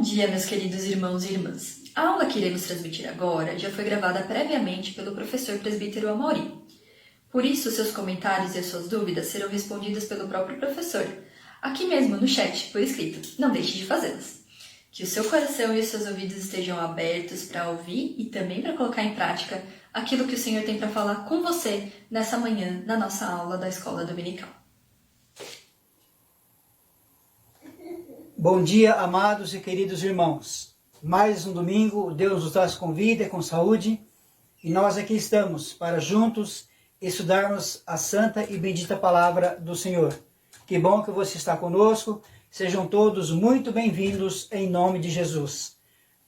dia, meus queridos irmãos e irmãs. A aula que iremos transmitir agora já foi gravada previamente pelo professor presbítero Amaury. Por isso, seus comentários e as suas dúvidas serão respondidas pelo próprio professor, aqui mesmo no chat, por escrito. Não deixe de fazê-las. Que o seu coração e os seus ouvidos estejam abertos para ouvir e também para colocar em prática aquilo que o Senhor tem para falar com você nessa manhã, na nossa aula da Escola Dominical. Bom dia, amados e queridos irmãos. Mais um domingo, Deus nos traz com vida e com saúde, e nós aqui estamos para juntos estudarmos a santa e bendita palavra do Senhor. Que bom que você está conosco, sejam todos muito bem-vindos em nome de Jesus.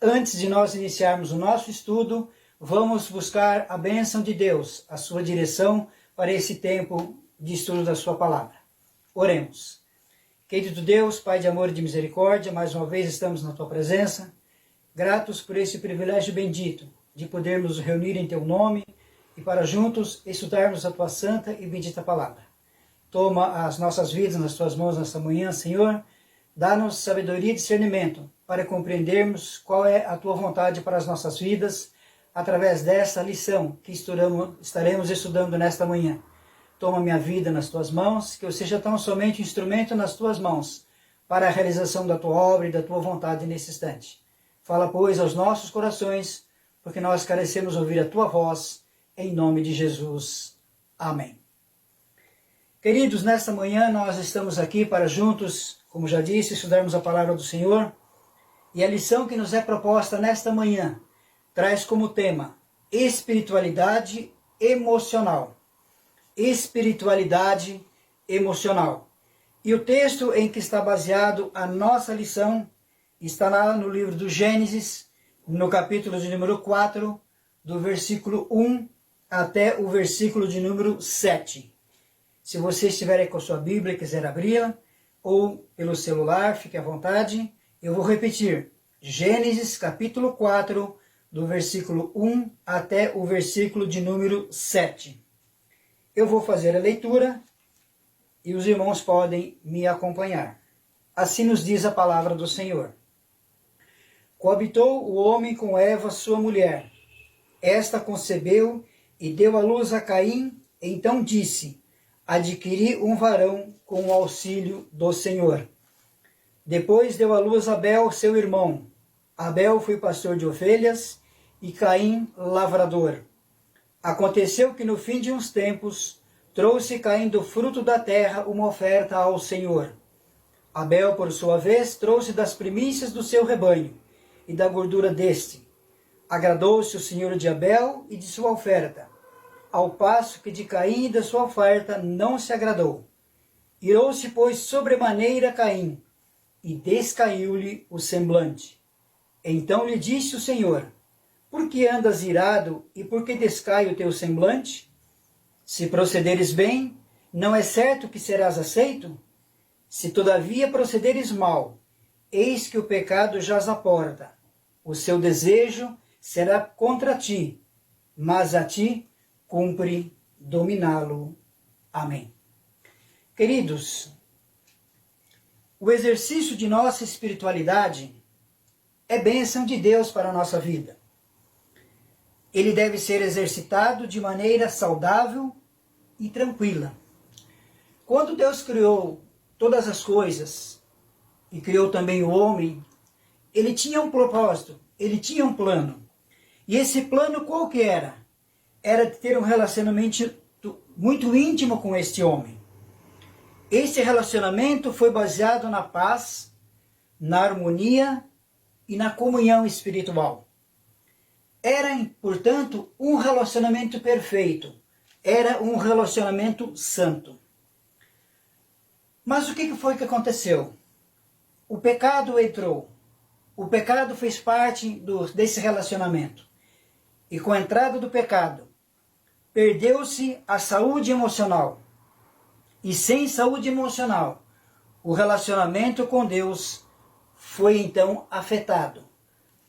Antes de nós iniciarmos o nosso estudo, vamos buscar a bênção de Deus, a sua direção para esse tempo de estudo da sua palavra. Oremos. Querido Deus, Pai de amor e de misericórdia, mais uma vez estamos na Tua presença, gratos por esse privilégio bendito de podermos reunir em Teu nome e para juntos estudarmos a Tua santa e bendita palavra. Toma as nossas vidas nas Tuas mãos nesta manhã, Senhor, dá-nos sabedoria e discernimento para compreendermos qual é a Tua vontade para as nossas vidas através dessa lição que estaremos estudando nesta manhã. Toma minha vida nas Tuas mãos, que eu seja tão somente instrumento nas Tuas mãos para a realização da Tua obra e da Tua vontade nesse instante. Fala, pois, aos nossos corações, porque nós carecemos ouvir a Tua voz, em nome de Jesus. Amém. Queridos, nesta manhã nós estamos aqui para juntos, como já disse, estudarmos a palavra do Senhor, e a lição que nos é proposta nesta manhã traz como tema espiritualidade emocional. Espiritualidade emocional. E o texto em que está baseado a nossa lição está lá no livro do Gênesis, no capítulo de número 4, do versículo 1 até o versículo de número 7. Se você estiver aí com a sua Bíblia e quiser abri-la, ou pelo celular, fique à vontade, eu vou repetir. Gênesis capítulo 4, do versículo 1 até o versículo de número 7. Eu vou fazer a leitura e os irmãos podem me acompanhar. Assim nos diz a palavra do Senhor. Coabitou o homem com Eva, sua mulher. Esta concebeu e deu à luz a Caim, então disse: adquiri um varão com o auxílio do Senhor. Depois deu à luz Abel, seu irmão. Abel foi pastor de ovelhas e Caim lavrador. Aconteceu que no fim de uns tempos, trouxe Caim do fruto da terra uma oferta ao Senhor. Abel, por sua vez, trouxe das primícias do seu rebanho e da gordura deste. Agradou-se o Senhor de Abel e de sua oferta, ao passo que de Caim e da sua oferta não se agradou. Irou-se, pois, sobremaneira Caim, e descaiu-lhe o semblante. Então lhe disse o Senhor: por que andas irado e por que descai o teu semblante? Se procederes bem, não é certo que serás aceito? Se todavia procederes mal, eis que o pecado jaz à porta. O seu desejo será contra ti, mas a ti cumpre dominá-lo. Amém. Queridos, o exercício de nossa espiritualidade é bênção de Deus para a nossa vida. Ele deve ser exercitado de maneira saudável e tranquila. Quando Deus criou todas as coisas e criou também o homem, ele tinha um propósito, ele tinha um plano. E esse plano qual que era? Era de ter um relacionamento muito íntimo com este homem. Esse relacionamento foi baseado na paz, na harmonia e na comunhão espiritual. Era, portanto, um relacionamento perfeito. Era um relacionamento santo. Mas o que foi que aconteceu? O pecado entrou. O pecado fez parte desse relacionamento. E com a entrada do pecado, perdeu-se a saúde emocional. E sem saúde emocional, o relacionamento com Deus foi então afetado.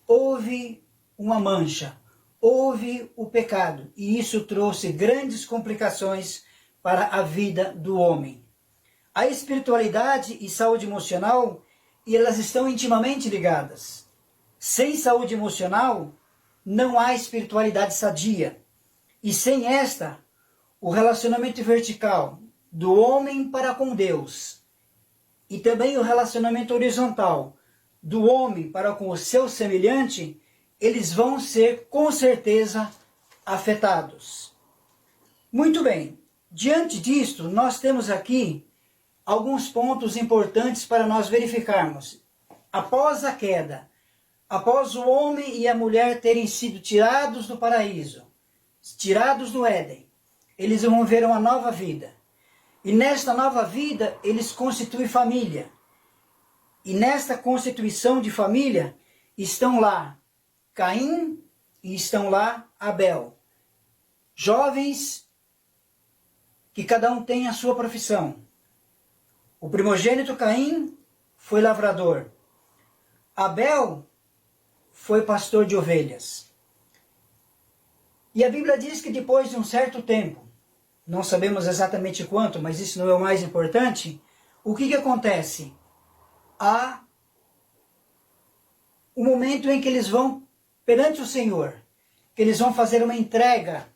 Houve uma mancha, houve o pecado, e isso trouxe grandes complicações para a vida do homem. A espiritualidade e saúde emocional, elas estão intimamente ligadas. Sem saúde emocional, não há espiritualidade sadia. E sem esta, o relacionamento vertical do homem para com Deus e também o relacionamento horizontal do homem para com o seu semelhante, eles vão ser com certeza afetados. Muito bem, diante disto, nós temos aqui alguns pontos importantes para nós verificarmos. Após a queda, após o homem e a mulher terem sido tirados do paraíso, tirados do Éden, eles vão ver uma nova vida. E nesta nova vida, eles constituem família. E nesta constituição de família, estão lá Caim e estão lá Abel. Jovens que cada um tem a sua profissão. O primogênito Caim foi lavrador. Abel foi pastor de ovelhas. E a Bíblia diz que depois de um certo tempo, não sabemos exatamente quanto, mas isso não é o mais importante, o que acontece? Há um momento em que eles vão perante o Senhor, que eles vão fazer uma entrega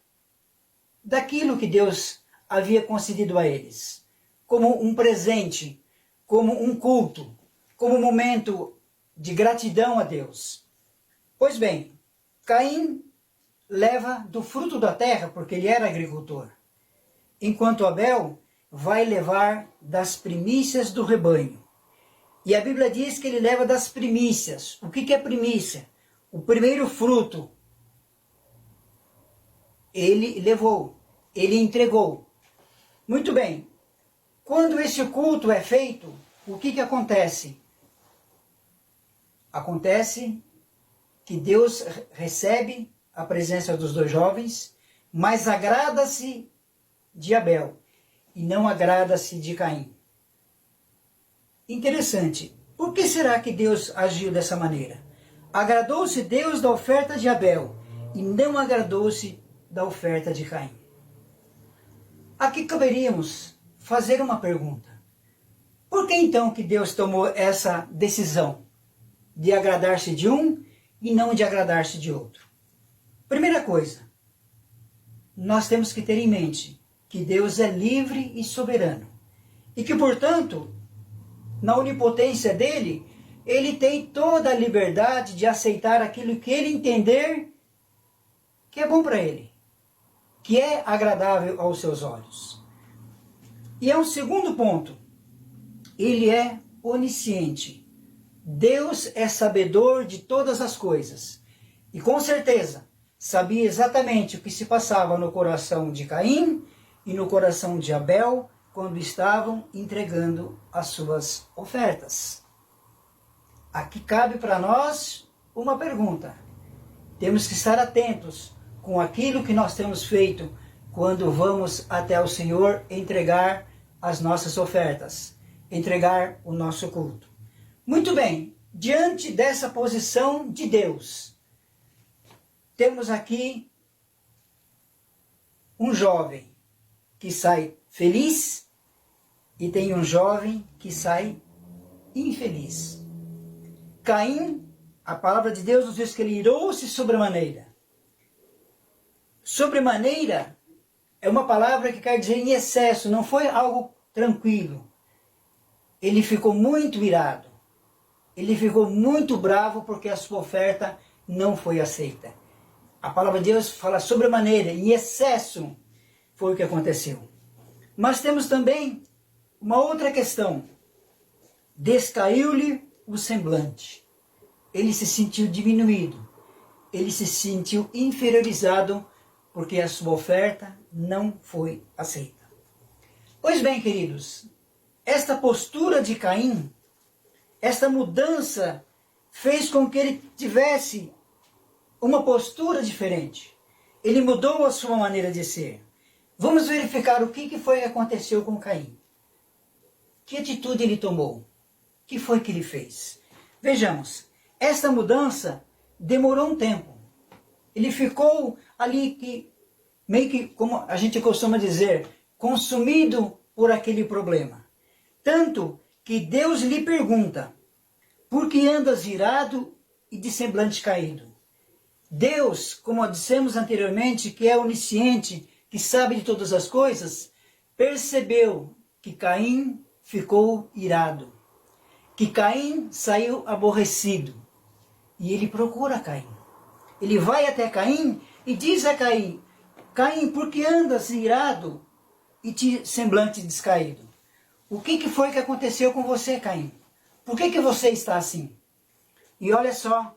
daquilo que Deus havia concedido a eles, como um presente, como um culto, como um momento de gratidão a Deus. Pois bem, Caim leva do fruto da terra, porque ele era agricultor, enquanto Abel vai levar das primícias do rebanho. E a Bíblia diz que ele leva das primícias. O que é primícia? O primeiro fruto. Ele levou, ele entregou. Muito bem, quando esse culto é feito, o que acontece? Acontece que Deus recebe a presença dos dois jovens, mas agrada-se de Abel e não agrada-se de Caim. Interessante. Por que será que Deus agiu dessa maneira? Agradou-se Deus da oferta de Abel e não agradou-se da oferta de Caim. Aqui caberíamos fazer uma pergunta. Por que então que Deus tomou essa decisão de agradar-se de um e não de agradar-se de outro? Primeira coisa, nós temos que ter em mente que Deus é livre e soberano e que, portanto, na onipotência dele, ele tem toda a liberdade de aceitar aquilo que ele entender que é bom para ele, que é agradável aos seus olhos. E é um segundo ponto. Ele é onisciente. Deus é sabedor de todas as coisas. E com certeza, sabia exatamente o que se passava no coração de Caim e no coração de Abel, quando estavam entregando as suas ofertas. Aqui cabe para nós uma pergunta. Temos que estar atentos com aquilo que nós temos feito quando vamos até o Senhor entregar as nossas ofertas, entregar o nosso culto. Muito bem, diante dessa posição de Deus, temos aqui um jovem que sai feliz e tem um jovem que sai infeliz. Caim, a palavra de Deus nos diz que ele irou-se sobremaneira. Sobremaneira é uma palavra que quer dizer em excesso, não foi algo tranquilo. Ele ficou muito irado. Ele ficou muito bravo porque a sua oferta não foi aceita. A palavra de Deus fala sobremaneira, em excesso foi o que aconteceu. Mas temos também uma outra questão. Descaiu-lhe o semblante. Ele se sentiu diminuído. Ele se sentiu inferiorizado porque a sua oferta não foi aceita. Pois bem, queridos, esta postura de Caim, esta mudança fez com que ele tivesse uma postura diferente. Ele mudou a sua maneira de ser. Vamos verificar o que foi que aconteceu com Caim. Que atitude ele tomou? O que foi que ele fez? Vejamos, esta mudança demorou um tempo. Ele ficou ali meio que, como a gente costuma dizer, consumido por aquele problema. Tanto que Deus lhe pergunta, por que andas irado e de semblante caído. Deus, como dissemos anteriormente, que é onisciente, que sabe de todas as coisas, percebeu que Caim ficou irado, que Caim saiu aborrecido, e ele procura Caim. Ele vai até Caim e diz a Caim: Caim, por que andas irado e de semblante descaído? O que foi que aconteceu com você, Caim? Por que você está assim? E olha só,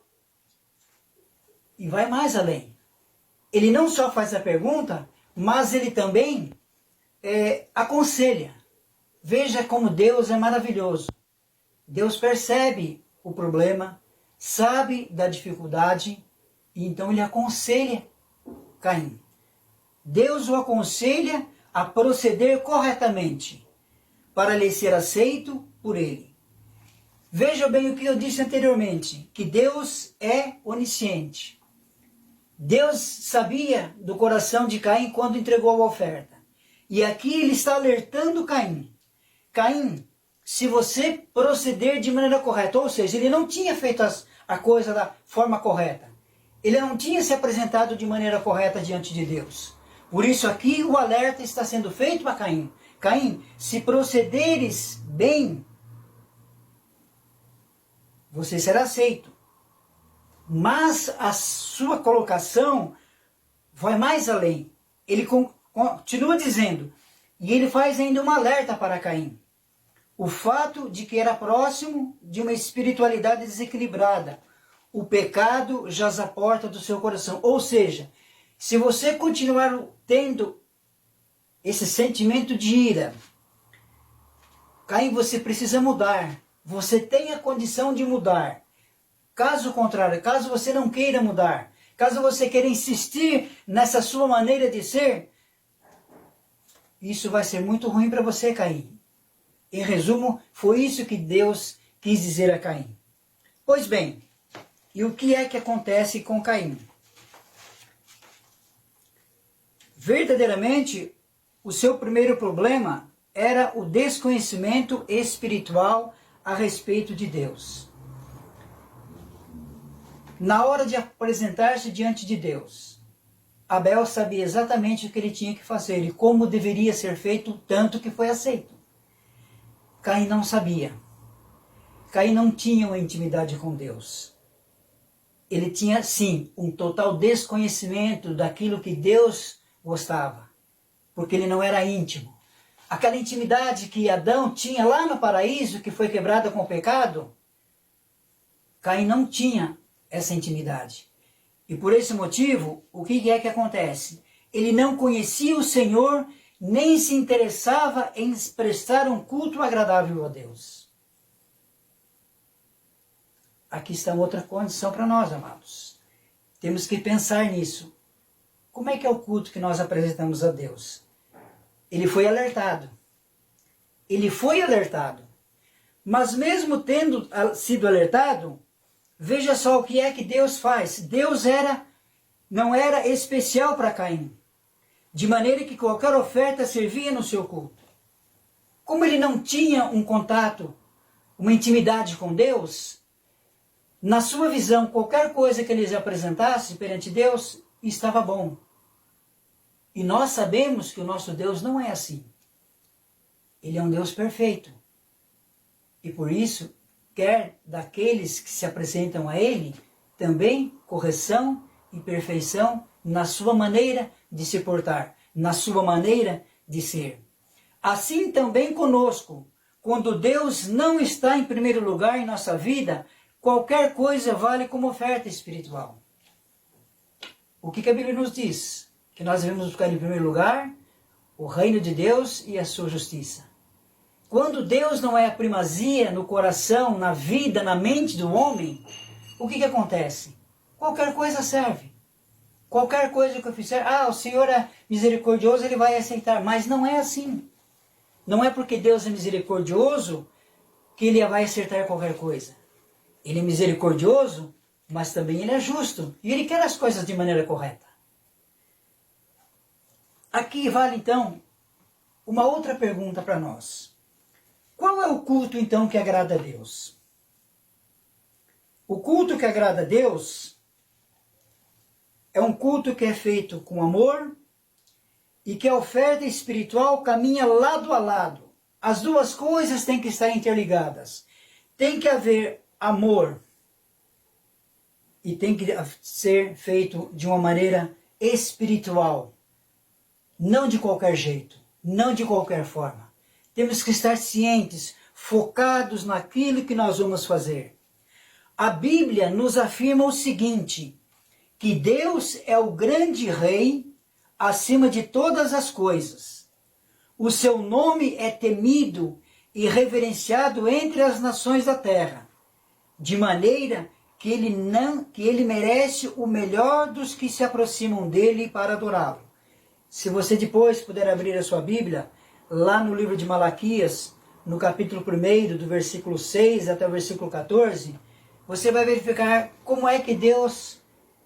e vai mais além. Ele não só faz a pergunta, mas ele também aconselha. Veja como Deus é maravilhoso. Deus percebe o problema, sabe da dificuldade, e então ele aconselha Caim. Deus o aconselha a proceder corretamente, para lhe ser aceito por ele. Veja bem o que eu disse anteriormente, que Deus é onisciente. Deus sabia do coração de Caim quando entregou a oferta. E aqui ele está alertando Caim. Caim, se você proceder de maneira correta, ou seja, ele não tinha feito a coisa da forma correta. Ele não tinha se apresentado de maneira correta diante de Deus. Por isso aqui o alerta está sendo feito a Caim. Caim, se procederes bem, você será aceito. Mas a sua colocação vai mais além. Ele continua dizendo, e ele faz ainda um alerta para Caim. O fato de que era próximo de uma espiritualidade desequilibrada. O pecado jaz à porta do seu coração. Ou seja, se você continuar tendo esse sentimento de ira, Caim, você precisa mudar. Você tem a condição de mudar. Caso contrário, caso você não queira mudar, caso você queira insistir nessa sua maneira de ser, isso vai ser muito ruim para você, Caim. Em resumo, foi isso que Deus quis dizer a Caim. Pois bem, e o que é que acontece com Caim? Verdadeiramente, o seu primeiro problema era o desconhecimento espiritual a respeito de Deus. Na hora de apresentar-se diante de Deus, Abel sabia exatamente o que ele tinha que fazer e como deveria ser feito, tanto que foi aceito. Caim não sabia. Caim não tinha uma intimidade com Deus. Ele tinha, sim, um total desconhecimento daquilo que Deus gostava, porque ele não era íntimo. Aquela intimidade que Adão tinha lá no paraíso, que foi quebrada com o pecado, Caim não tinha essa intimidade. E por esse motivo, o que é que acontece? Ele não conhecia o Senhor, nem se interessava em prestar um culto agradável a Deus. Aqui está outra condição para nós, amados. Temos que pensar nisso. Como é que é o culto que nós apresentamos a Deus? Ele foi alertado. Ele foi alertado. Mas mesmo tendo sido alertado, veja só o que é que Deus faz. Deus não era especial para Caim, de maneira que qualquer oferta servia no seu culto. Como ele não tinha um contato, uma intimidade com Deus, na sua visão, qualquer coisa que ele apresentasse perante Deus estava bom. E nós sabemos que o nosso Deus não é assim. Ele é um Deus perfeito. E por isso, quer daqueles que se apresentam a Ele, também correção e perfeição na sua maneira de se portar, na sua maneira de ser. Assim também conosco, quando Deus não está em primeiro lugar em nossa vida, qualquer coisa vale como oferta espiritual. O que a Bíblia nos diz? Que nós devemos buscar em primeiro lugar o reino de Deus e a sua justiça. Quando Deus não é a primazia no coração, na vida, na mente do homem, o que acontece? Qualquer coisa serve. Qualquer coisa que eu fizer, o Senhor é misericordioso, Ele vai aceitar. Mas não é assim. Não é porque Deus é misericordioso que Ele vai acertar qualquer coisa. Ele é misericordioso, mas também Ele é justo. E Ele quer as coisas de maneira correta. Aqui vale então uma outra pergunta para nós. Qual é o culto então que agrada a Deus? O culto que agrada a Deus é um culto que é feito com amor e que a oferta espiritual caminha lado a lado. As duas coisas têm que estar interligadas. Tem que haver amor e tem que ser feito de uma maneira espiritual, não de qualquer jeito, não de qualquer forma. Temos que estar cientes, focados naquilo que nós vamos fazer. A Bíblia nos afirma o seguinte, que Deus é o grande rei acima de todas as coisas. O seu nome é temido e reverenciado entre as nações da terra, de maneira que ele merece o melhor dos que se aproximam dele para adorá-lo. Se você depois puder abrir a sua Bíblia, lá no livro de Malaquias, no capítulo 1, do versículo 6 até o versículo 14, você vai verificar como é que Deus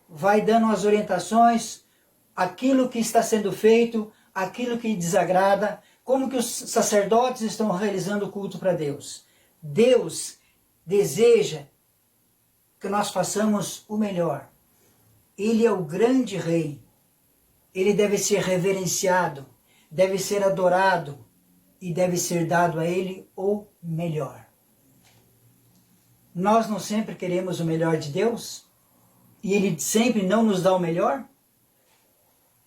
vai dando as orientações, aquilo que está sendo feito, aquilo que desagrada, como que os sacerdotes estão realizando o culto para Deus. Deus deseja que nós façamos o melhor. Ele é o grande rei. Ele deve ser reverenciado, deve ser adorado e deve ser dado a ele o melhor. Nós não sempre queremos o melhor de Deus? E ele sempre não nos dá o melhor?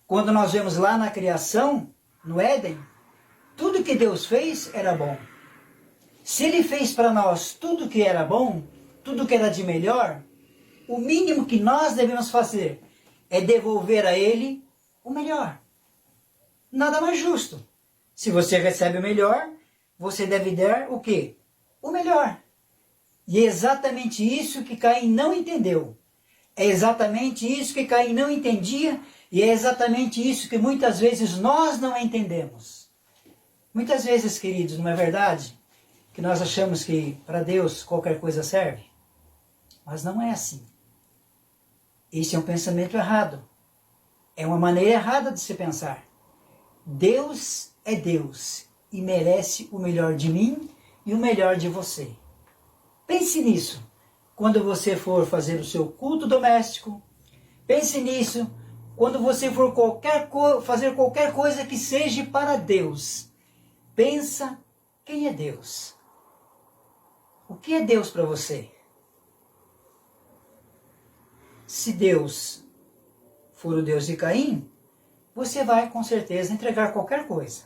Quando nós vemos lá na criação, no Éden, tudo que Deus fez era bom. Se ele fez para nós tudo que era bom, tudo que era de melhor, o mínimo que nós devemos fazer é devolver a ele o melhor. Nada mais justo. Se você recebe o melhor, você deve dar o quê? O melhor. E é exatamente isso que Caim não entendeu. É exatamente isso que Caim não entendia e é exatamente isso que muitas vezes nós não entendemos. Muitas vezes, queridos, não é verdade? Que nós achamos que para Deus qualquer coisa serve. Mas não é assim. Esse é um pensamento errado. É uma maneira errada de se pensar. Deus é Deus e merece o melhor de mim e o melhor de você. Pense nisso quando você for fazer o seu culto doméstico. Pense nisso quando você for fazer qualquer coisa que seja para Deus. Pensa quem é Deus. O que é Deus para você? Se Deus for o Deus de Caim, você vai com certeza entregar qualquer coisa.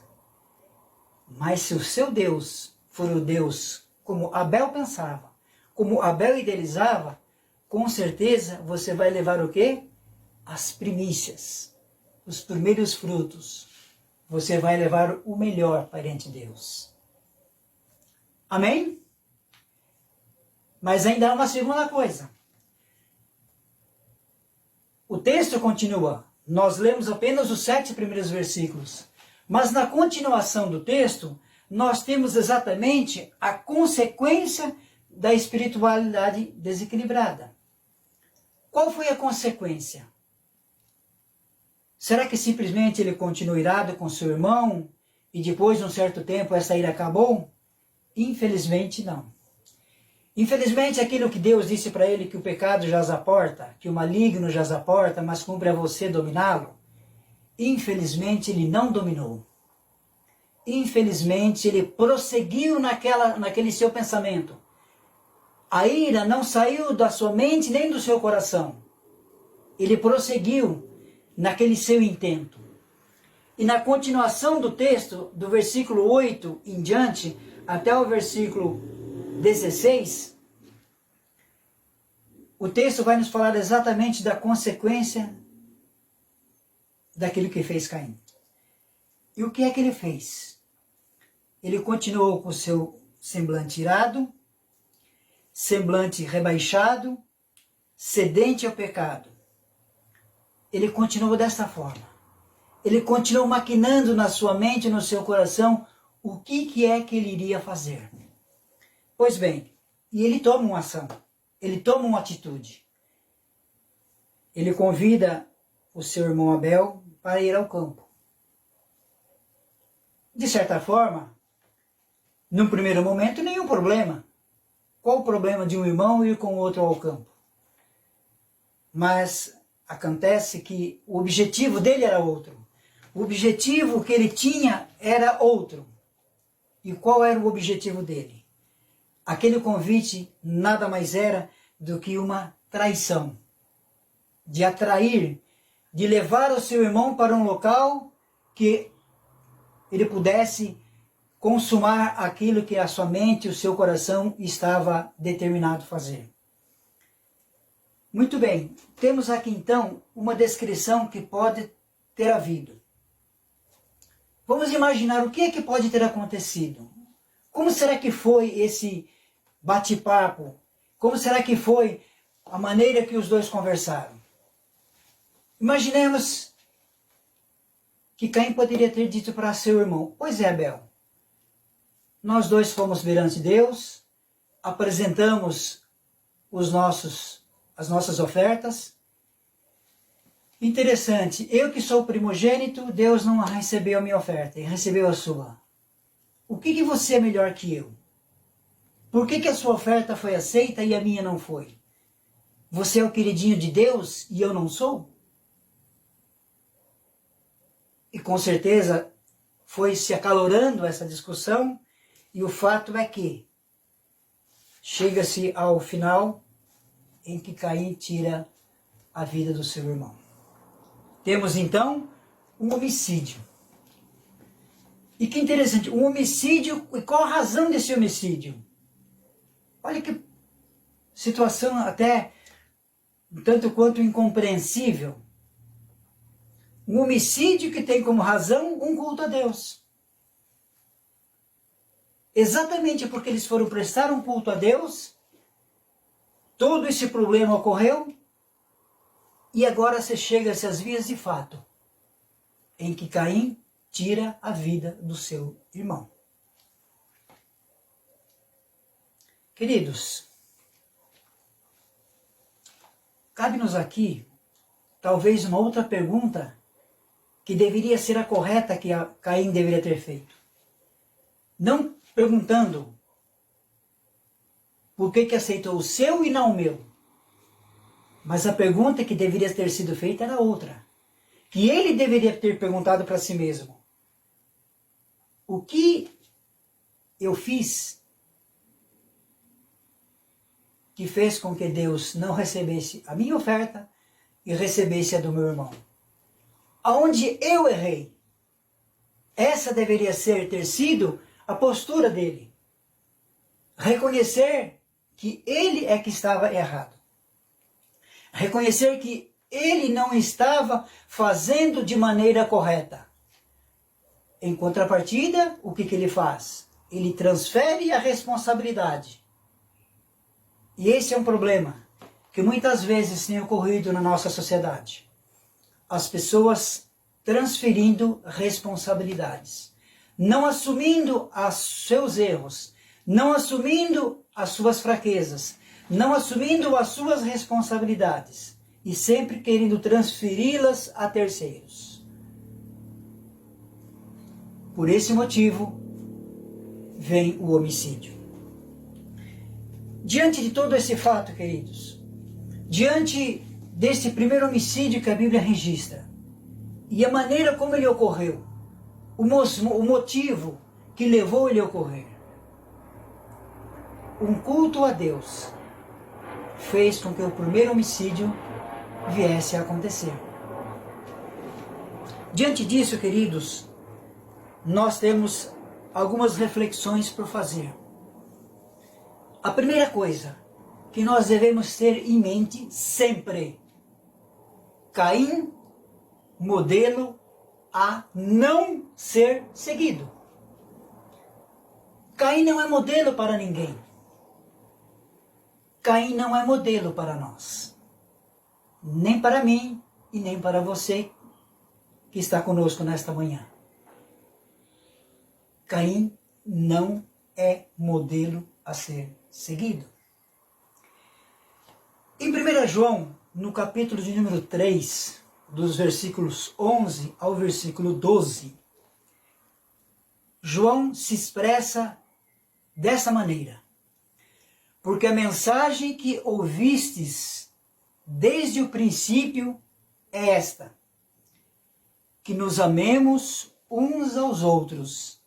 Mas se o seu Deus for o Deus como Abel pensava, como Abel idealizava, com certeza você vai levar o quê? As primícias, os primeiros frutos. Você vai levar o melhor perante Deus. Amém? Mas ainda há uma segunda coisa. O texto continua. Nós lemos apenas os 7 primeiros versículos. Mas na continuação do texto, nós temos exatamente a consequência da espiritualidade desequilibrada. Qual foi a consequência? Será que simplesmente ele continuou irado com seu irmão e depois de um certo tempo essa ira acabou? Infelizmente não. Infelizmente aquilo que Deus disse para ele, que o pecado jaz à porta, que o maligno jaz à porta, mas cumpre a você dominá-lo, infelizmente ele não dominou. Infelizmente ele prosseguiu naquele seu pensamento. A ira não saiu da sua mente nem do seu coração. Ele prosseguiu naquele seu intento. E na continuação do texto, do versículo 8 em diante, até o versículo 16, o texto vai nos falar exatamente da consequência daquilo que fez Caim. E o que é que ele fez? Ele continuou com o seu semblante irado, semblante rebaixado, cedente ao pecado. Ele continuou desta forma. Ele continuou maquinando na sua mente e no seu coração o que é que ele iria fazer. Pois bem, e ele toma uma ação, ele toma uma atitude. Ele convida o seu irmão Abel para ir ao campo. De certa forma, num primeiro momento, nenhum problema. qual o problema de um irmão ir com o outro ao campo? Mas acontece que o objetivo dele era outro. O objetivo que ele tinha era outro. E qual era o objetivo dele? Aquele convite nada mais era do que uma traição. De atrair, de levar o seu irmão para um local que ele pudesse consumar aquilo que a sua mente e o seu coração estava determinado a fazer. Muito bem, temos aqui então uma descrição que pode ter havido. Vamos imaginar o que é que pode ter acontecido. Como será que foi esse bate-papo? Como será que foi a maneira que os dois conversaram? Imaginemos que Caim poderia ter dito para seu irmão: pois é, Abel, nós dois fomos perante Deus, apresentamos as nossas ofertas. Interessante, eu que sou primogênito, Deus não recebeu a minha oferta, ele recebeu a sua. O que você é melhor que eu? Por que a sua oferta foi aceita e a minha não foi? Você é o queridinho de Deus e eu não sou? E com certeza foi se acalorando essa discussão, e o fato é que chega-se ao final em que Caim tira a vida do seu irmão. Temos então um homicídio. E que interessante, um homicídio, e qual a razão desse homicídio? Olha que situação até um tanto quanto incompreensível. Um homicídio que tem como razão um culto a Deus. Exatamente porque eles foram prestar um culto a Deus, todo esse problema ocorreu, e agora se chega-se às vias de fato, em que Caim tira a vida do seu irmão. Queridos, cabe-nos aqui, talvez, uma outra pergunta que deveria ser a correta que Caim deveria ter feito. Não perguntando por que aceitou o seu e não o meu. Mas a pergunta que deveria ter sido feita era outra. Que ele deveria ter perguntado para si mesmo: o que eu fiz que fez com que Deus não recebesse a minha oferta e recebesse a do meu irmão? Aonde eu errei? Essa deveria ter sido a postura dele. Reconhecer que ele é que estava errado. Reconhecer que ele não estava fazendo de maneira correta. Em contrapartida, o que ele faz? Ele transfere a responsabilidade. E esse é um problema que muitas vezes tem ocorrido na nossa sociedade. As pessoas transferindo responsabilidades, não assumindo os seus erros, não assumindo as suas fraquezas, não assumindo as suas responsabilidades e sempre querendo transferi-las a terceiros. Por esse motivo, vem o homicídio. Diante de todo esse fato, queridos, diante desse primeiro homicídio que a Bíblia registra, e a maneira como ele ocorreu, o motivo que levou ele a ocorrer, um culto a Deus fez com que o primeiro homicídio viesse a acontecer. Diante disso, queridos, nós temos algumas reflexões por fazer. A primeira coisa que nós devemos ter em mente sempre: Caim, modelo a não ser seguido. Caim não é modelo para ninguém. Caim não é modelo para nós. Nem para mim e nem para você que está conosco nesta manhã. Caim não é modelo a ser seguido. Em 1 João, no capítulo de número 3, dos versículos 11 ao versículo 12, João se expressa dessa maneira: porque a mensagem que ouvistes desde o princípio é esta: que nos amemos uns aos outros,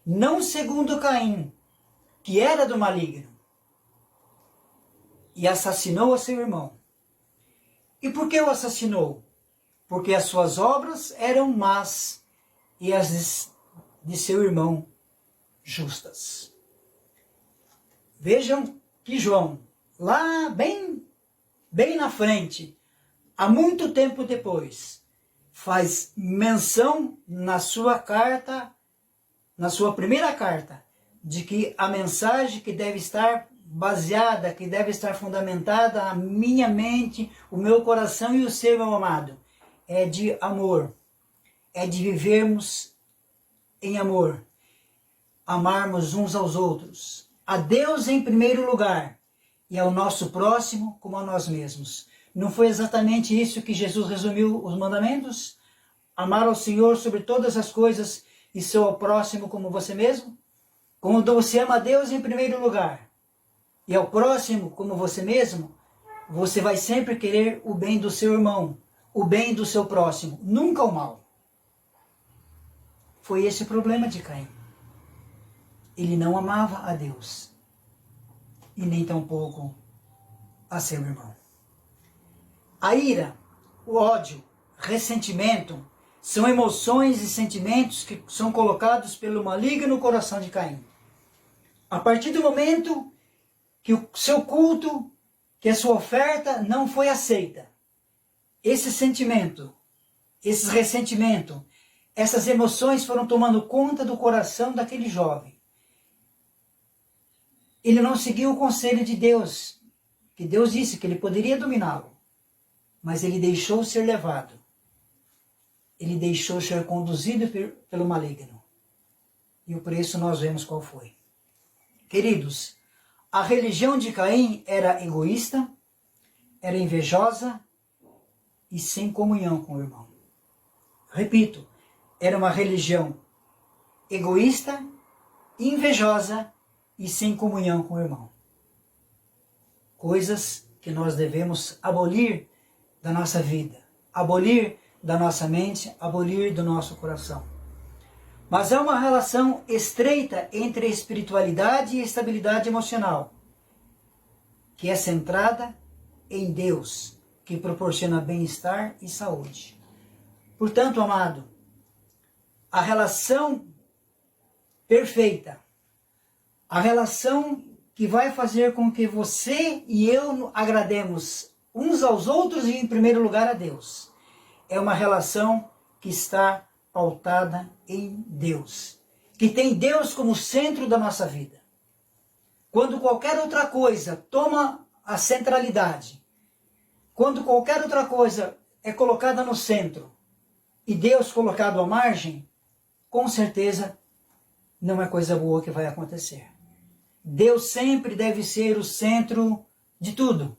não segundo Caim, que era do maligno, e assassinou a seu irmão. E por que o assassinou? Porque as suas obras eram más e as de seu irmão justas. Vejam que João, lá bem na frente, há muito tempo depois, faz menção na sua carta, na sua primeira carta, de que a mensagem que deve estar baseada, que deve estar fundamentada a minha mente, o meu coração e o seu, meu amado, é de amor, é de vivermos em amor, amarmos uns aos outros, a Deus em primeiro lugar e ao nosso próximo como a nós mesmos. Não foi exatamente isso que Jesus resumiu os mandamentos? Amar ao Senhor sobre todas as coisas e seu próximo como você mesmo? Quando você ama a Deus em primeiro lugar e ao próximo como você mesmo, você vai sempre querer o bem do seu irmão, o bem do seu próximo, nunca o mal. Foi esse o problema de Caim. Ele não amava a Deus e nem tampouco a seu irmão. A ira, o ódio, ressentimento são emoções e sentimentos que são colocados pelo maligno no coração de Caim. A partir do momento que o seu culto, que a sua oferta não foi aceita, esse sentimento, esse ressentimento, essas emoções foram tomando conta do coração daquele jovem. Ele não seguiu o conselho de Deus, que Deus disse que ele poderia dominá-lo, mas ele deixou ser levado. Ele deixou ser conduzido pelo maligno. E o preço nós vemos qual foi. Queridos, a religião de Caim era egoísta, era invejosa e sem comunhão com o irmão. Repito, era uma religião egoísta, invejosa e sem comunhão com o irmão. Coisas que nós devemos abolir da nossa vida, abolir da nossa mente, abolir do nosso coração. Mas há uma relação estreita entre espiritualidade e estabilidade emocional, que é centrada em Deus, que proporciona bem-estar e saúde. Portanto, amado, a relação perfeita, a relação que vai fazer com que você e eu agrademos uns aos outros e, em primeiro lugar, a Deus, é uma relação que está pautada em Deus, que tem Deus como centro da nossa vida. Quando qualquer outra coisa toma a centralidade, quando qualquer outra coisa é colocada no centro e Deus colocado à margem, com certeza não é coisa boa que vai acontecer. Deus sempre deve ser o centro de tudo.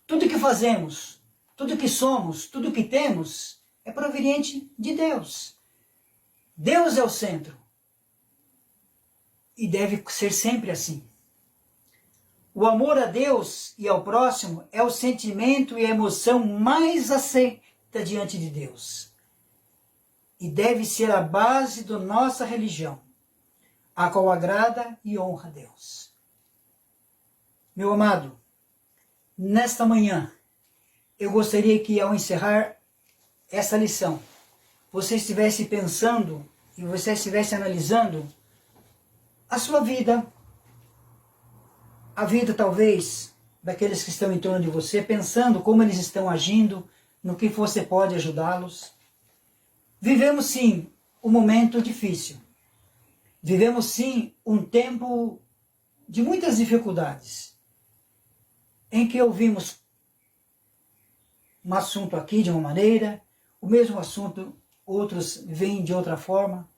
Tudo que fazemos, tudo que somos, tudo que temos é proveniente de Deus. Deus é o centro. E deve ser sempre assim. O amor a Deus e ao próximo é o sentimento e a emoção mais aceita diante de Deus. E deve ser a base da nossa religião, a qual agrada e honra a Deus. Meu amado, nesta manhã, eu gostaria que ao encerrar essa lição, você estivesse pensando e você estivesse analisando a sua vida, a vida talvez daqueles que estão em torno de você, pensando como eles estão agindo, no que você pode ajudá-los. Vivemos sim um momento difícil. Vivemos sim um tempo de muitas dificuldades, em que ouvimos um assunto aqui de uma maneira, o mesmo assunto outros veem de outra forma.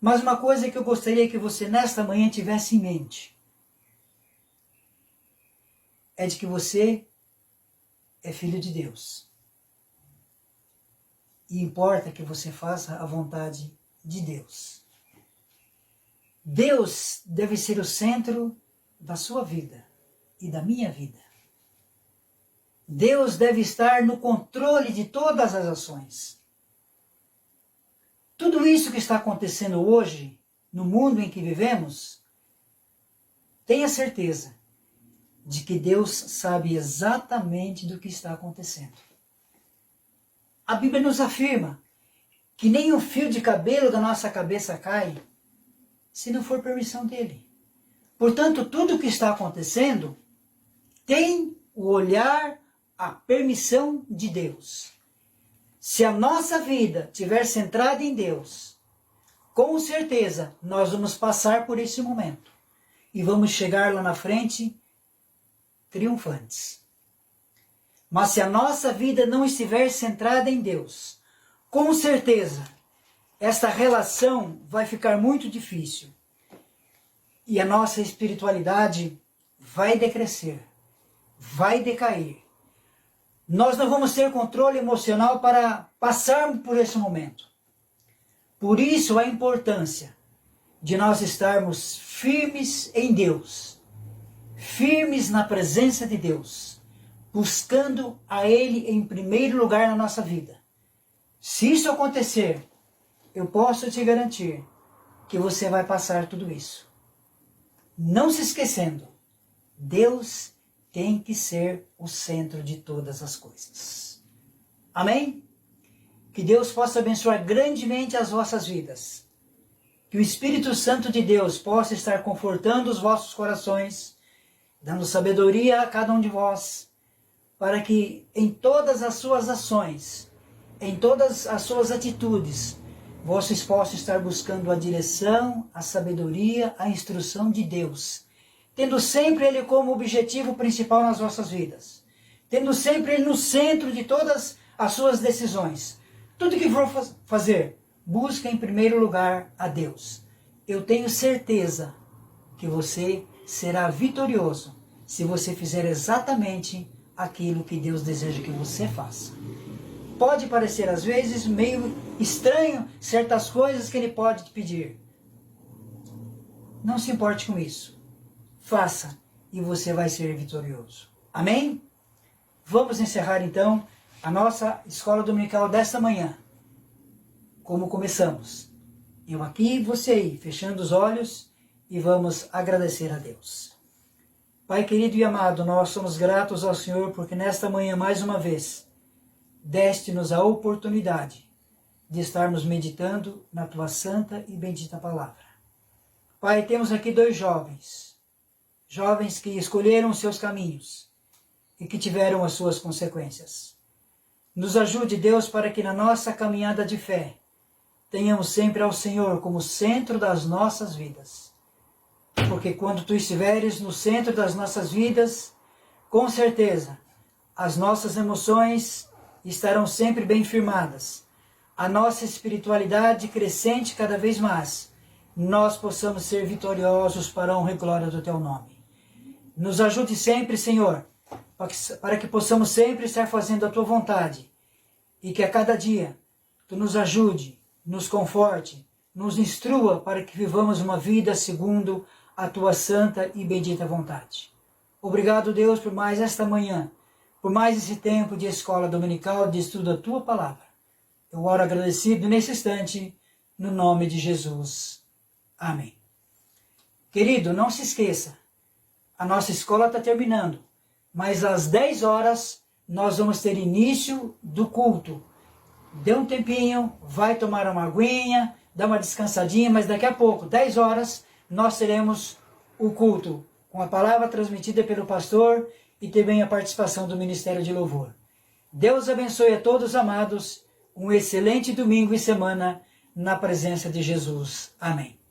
Mas uma coisa que eu gostaria que você nesta manhã tivesse em mente é de que você é filho de Deus. E importa que você faça a vontade de Deus. Deus deve ser o centro da sua vida e da minha vida. Deus deve estar no controle de todas as ações. Tudo isso que está acontecendo hoje, no mundo em que vivemos, tenha certeza de que Deus sabe exatamente do que está acontecendo. A Bíblia nos afirma que nem um fio de cabelo da nossa cabeça cai se não for permissão dele. Portanto, tudo o que está acontecendo tem o olhar, a permissão de Deus. Se a nossa vida estiver centrada em Deus, com certeza nós vamos passar por esse momento e vamos chegar lá na frente triunfantes. Mas se a nossa vida não estiver centrada em Deus, com certeza essa relação vai ficar muito difícil e a nossa espiritualidade vai decrescer, vai decair. Nós não vamos ter controle emocional para passarmos por esse momento. Por isso a importância de nós estarmos firmes em Deus, firmes na presença de Deus, buscando a Ele em primeiro lugar na nossa vida. Se isso acontecer, eu posso te garantir que você vai passar tudo isso. Não se esquecendo, Deus tem que ser o centro de todas as coisas. Amém? Que Deus possa abençoar grandemente as vossas vidas. Que o Espírito Santo de Deus possa estar confortando os vossos corações, dando sabedoria a cada um de vós, para que em todas as suas ações, em todas as suas atitudes, vocês possam estar buscando a direção, a sabedoria, a instrução de Deus, tendo sempre Ele como objetivo principal nas vossas vidas, tendo sempre Ele no centro de todas as suas decisões. Tudo que for fazer, busca em primeiro lugar a Deus. Eu tenho certeza que você será vitorioso se você fizer exatamente aquilo que Deus deseja que você faça. Pode parecer às vezes meio estranho certas coisas que Ele pode te pedir. Não se importe com isso. Faça e você vai ser vitorioso. Amém? Vamos encerrar então a nossa escola dominical desta manhã. Como começamos. Eu aqui, você aí, fechando os olhos e vamos agradecer a Deus. Pai querido e amado, nós somos gratos ao Senhor porque nesta manhã, mais uma vez, deste-nos a oportunidade de estarmos meditando na Tua santa e bendita palavra. Pai, temos aqui dois jovens que escolheram os seus caminhos e que tiveram as suas consequências. Nos ajude, Deus, para que na nossa caminhada de fé tenhamos sempre ao Senhor como centro das nossas vidas. Porque quando Tu estiveres no centro das nossas vidas, com certeza, as nossas emoções estarão sempre bem firmadas. A nossa espiritualidade crescente cada vez mais. Nós possamos ser vitoriosos para a honra e glória do Teu nome. Nos ajude sempre, Senhor, para que possamos sempre estar fazendo a Tua vontade. E que a cada dia Tu nos ajude, nos conforte, nos instrua para que vivamos uma vida segundo a Tua santa e bendita vontade. Obrigado, Deus, por mais esta manhã, por mais esse tempo de escola dominical, de estudo da Tua palavra. Eu oro agradecido nesse instante, no nome de Jesus. Amém. Querido, não se esqueça, a nossa escola está terminando, mas às 10 horas nós vamos ter início do culto. Dê um tempinho, vai tomar uma aguinha, dá uma descansadinha, mas daqui a pouco, 10 horas, nós teremos o culto, com a palavra transmitida pelo pastor e também a participação do Ministério de Louvor. Deus abençoe a todos, amados, um excelente domingo e semana na presença de Jesus. Amém.